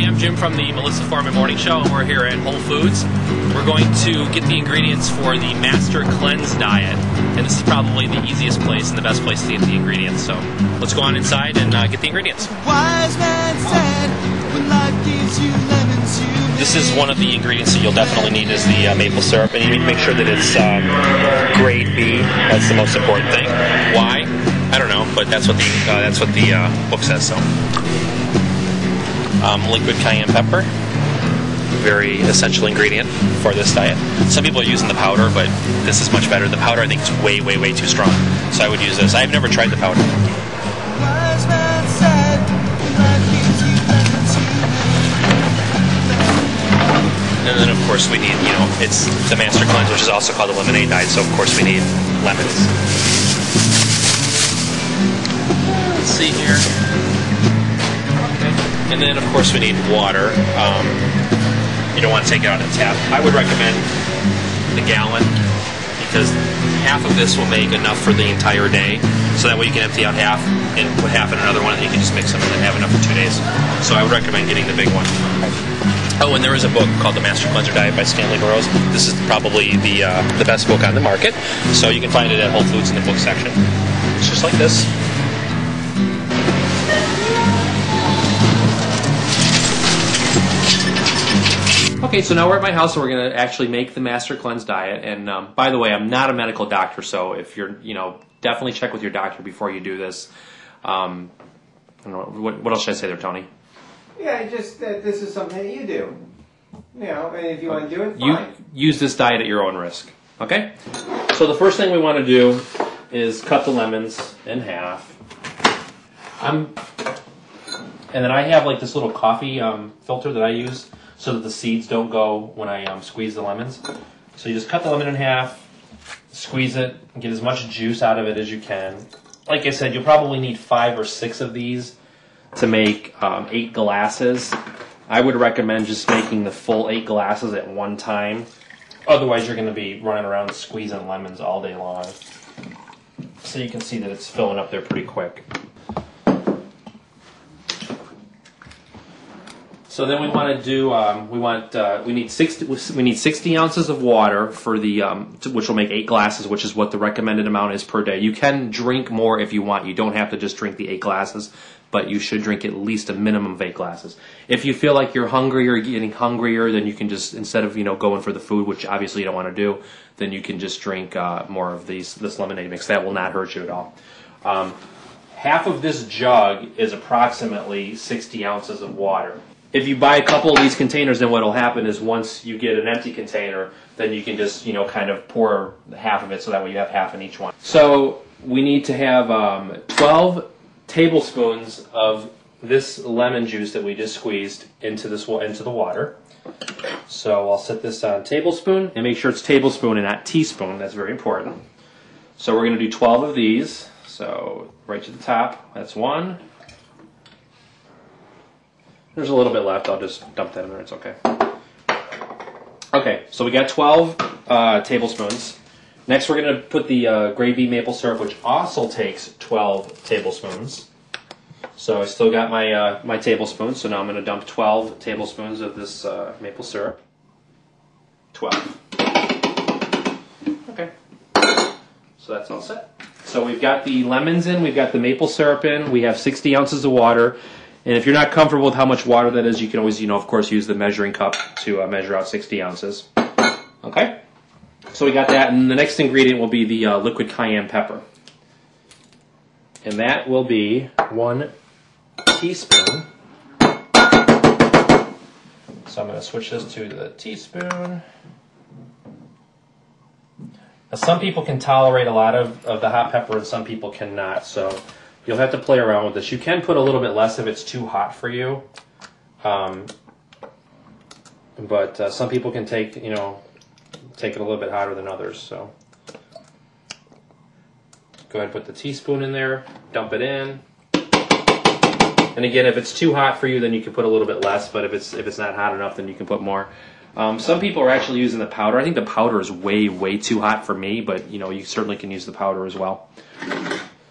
I'm Jim from the Melissa Foreman Morning Show, and we're here at Whole Foods. We're going to get the ingredients for the Master Cleanse Diet, and this is probably the easiest place and the best place to get the ingredients. So let's go on inside and get the ingredients. Wise man said, when life gives you lemons, this is one of the ingredients that you'll definitely need is the maple syrup, and you need to make sure that it's grade B. That's the most important thing. Why? I don't know, but that's what the book says. So, liquid cayenne pepper, very essential ingredient for this diet. Some people are using the powder, but this is much better. The powder, I think, is way, way, way too strong. So I would use this. I've never tried the powder. wise man said, when life gives you lemons, And then, of course, we need, it's the Master Cleanse, which is also called the lemonade diet. So, of course, we need lemons. Let's see here. And then, of course, we need water. You don't want to take it out of the tap. I would recommend the gallon because half of this will make enough for the entire day. So that way you can empty out half and put half in another one, and you can just mix them and then have enough for 2 days. So I would recommend getting the big one. Oh, and there is a book called The Master Cleanser Diet by Stanley Burroughs. This is probably the best book on the market. So you can find it at Whole Foods in the book section. It's just like this. Okay, so now we're at my house and we're going to actually make the Master Cleanse Diet. And by the way, I'm not a medical doctor, so if you're, definitely check with your doctor before you do this. I don't know, what else should I say there, Tony? Yeah, just that this is something that you do. And if you want to do it, fine. You use this diet at your own risk, okay? So the first thing we want to do is cut the lemons in half. And then I have like this little coffee filter that I use so that the seeds don't go when I squeeze the lemons. So you just cut the lemon in half, squeeze it, and get as much juice out of it as you can. Like I said, you'll probably need 5 or 6 of these to make 8 glasses. I would recommend just making the full 8 glasses at one time. Otherwise, you're going to be running around squeezing lemons all day long. So you can see that it's filling up there pretty quick. So then we want to do we need 60 ounces of water for the which will make 8 glasses, which is what the recommended amount is per day. You can drink more if you want. You don't have to just drink the 8 glasses, but you should drink at least a minimum of 8 glasses. If you feel like you're hungry or getting hungrier, then you can just, instead of going for the food, which obviously you don't want to do, then you can just drink more of this lemonade mix. That will not hurt you at all. Half of this jug is approximately 60 ounces of water. If you buy a couple of these containers, then what will happen is once you get an empty container, then you can just, kind of pour half of it so that way you have half in each one. So we need to have 12 tablespoons of this lemon juice that we just squeezed into the water. So I'll set this on tablespoon, and make sure it's tablespoon and not teaspoon. That's very important. So we're going to do 12 of these. So right to the top, that's 1. There's a little bit left. I'll just dump that in there. It's okay. Okay, so we got 12 tablespoons. Next, we're going to put the grade B maple syrup, which also takes 12 tablespoons. So I still got my my tablespoons. So now I'm going to dump 12 tablespoons of this maple syrup. 12. Okay. So that's all set. So we've got the lemons in. We've got the maple syrup in. We have 60 ounces of water. And if you're not comfortable with how much water that is, you can always, of course, use the measuring cup to measure out 60 ounces. Okay? So we got that, and the next ingredient will be the liquid cayenne pepper. And that will be 1 teaspoon. So I'm going to switch this to the teaspoon. Now, some people can tolerate a lot of the hot pepper, and some people cannot, so you'll have to play around with this. You can put a little bit less if it's too hot for you. But some people can take it a little bit hotter than others. So go ahead and put the teaspoon in there, dump it in. And again, if it's too hot for you, then you can put a little bit less, but if it's not hot enough, then you can put more. Some people are actually using the powder. I think the powder is way, way too hot for me, but you certainly can use the powder as well.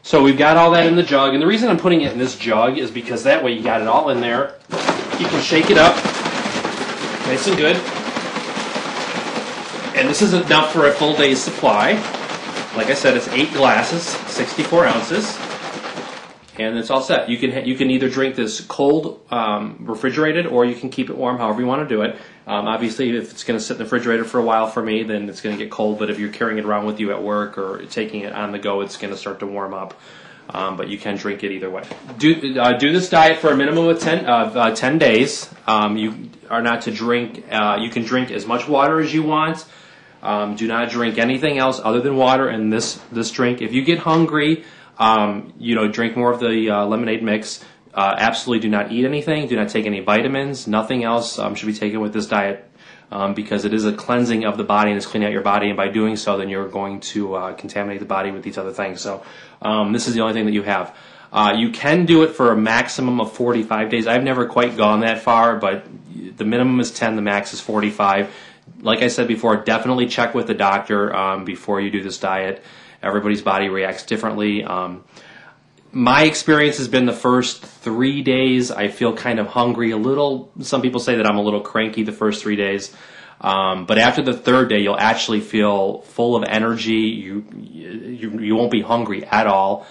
So we've got all that in the jug, and the reason I'm putting it in this jug is because that way you got it all in there. You can shake it up, nice and good. And this is enough for a full day's supply. Like I said, it's 8 glasses, 64 ounces, and it's all set. You can either drink this cold, refrigerated, or you can keep it warm, however you want to do it. Obviously, if it's going to sit in the refrigerator for a while for me, then it's going to get cold. But if you're carrying it around with you at work or taking it on the go, it's going to start to warm up. But you can drink it either way. Do this diet for a minimum of 10 days. You are not to drink. You can drink as much water as you want. Do not drink anything else other than water and this drink. If you get hungry, drink more of the lemonade mix. Absolutely do not eat anything. Do not take any vitamins. Nothing else should be taken with this diet because it is a cleansing of the body and it's cleaning out your body. And by doing so, then you're going to contaminate the body with these other things. So this is the only thing that you have. You can do it for a maximum of 45 days. I've never quite gone that far, but the minimum is 10. The max is 45. Like I said before, definitely check with the doctor before you do this diet. Everybody's body reacts differently. My experience has been the first 3 days, I feel kind of hungry a little. Some people say that I'm a little cranky the first 3 days. But after the 3rd day, you'll actually feel full of energy. You won't be hungry at all.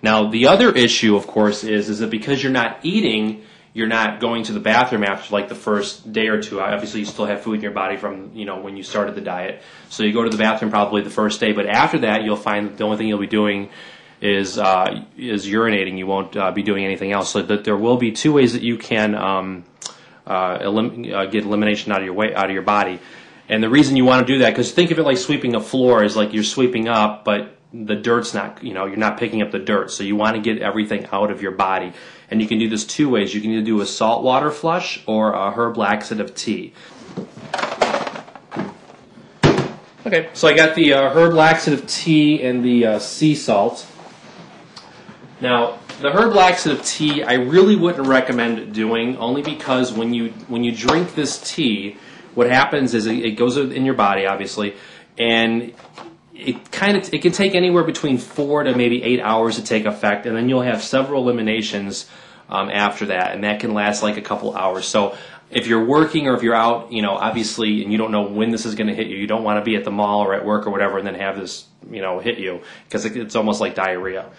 Now, the other issue, of course, is that because you're not eating, you're not going to the bathroom after like the first day or two. Obviously, you still have food in your body from when you started the diet. So you go to the bathroom probably the first day, but after that, you'll find that the only thing you'll be doing is urinating. You won't be doing anything else. So that there will be 2 ways that you can get elimination out of your body. And the reason you want to do that, because think of it like sweeping a floor, is like you're sweeping up, but the dirt's not, you're not picking up the dirt. So you want to get everything out of your body. And you can do this 2 ways. You can either do a saltwater flush or a herb laxative tea. Okay, so I got the herb laxative tea and the sea salt. Now, the herb laxative tea, I really wouldn't recommend doing, only because when you drink this tea, what happens is it goes in your body, obviously, and it can take anywhere between 4 to maybe 8 hours to take effect, and then you'll have several eliminations after that, and that can last like a couple hours. So if you're working or if you're out, obviously, and you don't know when this is going to hit you, you don't want to be at the mall or at work or whatever and then have this, hit you, because it's almost like diarrhea.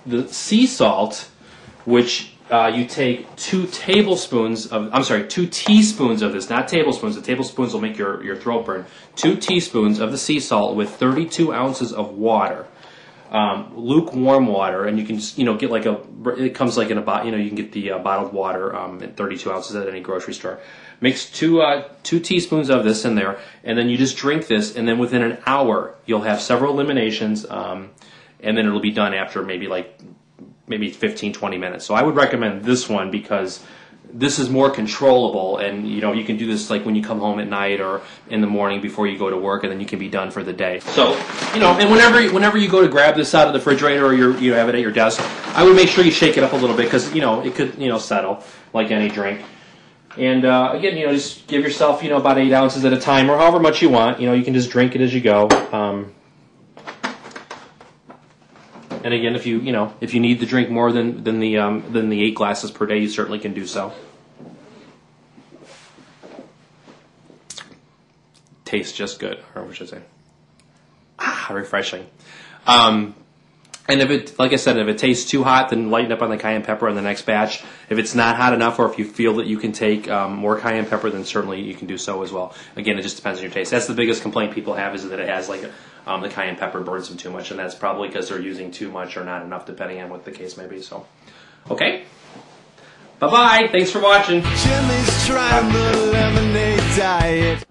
The sea salt, which you take 2 teaspoons of this, not tablespoons. The tablespoons will make your throat burn. 2 teaspoons of the sea salt with 32 ounces of water, lukewarm water, and you can just, get like it comes like in a bottle. You can get the bottled water at 32 ounces at any grocery store. Mix 2 teaspoons of this in there, and then you just drink this, and then within an hour you'll have several eliminations. And then it'll be done after maybe 15, 20 minutes. So I would recommend this one because this is more controllable, and you can do this like when you come home at night or in the morning before you go to work, and then you can be done for the day. So and whenever you go to grab this out of the refrigerator or you have it at your desk, I would make sure you shake it up a little bit because it could settle like any drink. And again, just give yourself about 8 ounces at a time or however much you want. You can just drink it as you go. And again, if you need to drink more than the 8 glasses per day, you certainly can do so. Tastes just good, or what should I say? Refreshing. And if it, like I said, if it tastes too hot, then lighten up on the cayenne pepper on the next batch. If it's not hot enough, or if you feel that you can take more cayenne pepper, then certainly you can do so as well. Again, it just depends on your taste. That's the biggest complaint people have, is that it has like the cayenne pepper burns them too much, and that's probably because they're using too much or not enough, depending on what the case may be. So, okay. Bye-bye. Thanks for watching. Jimmy's trying the lemonade diet.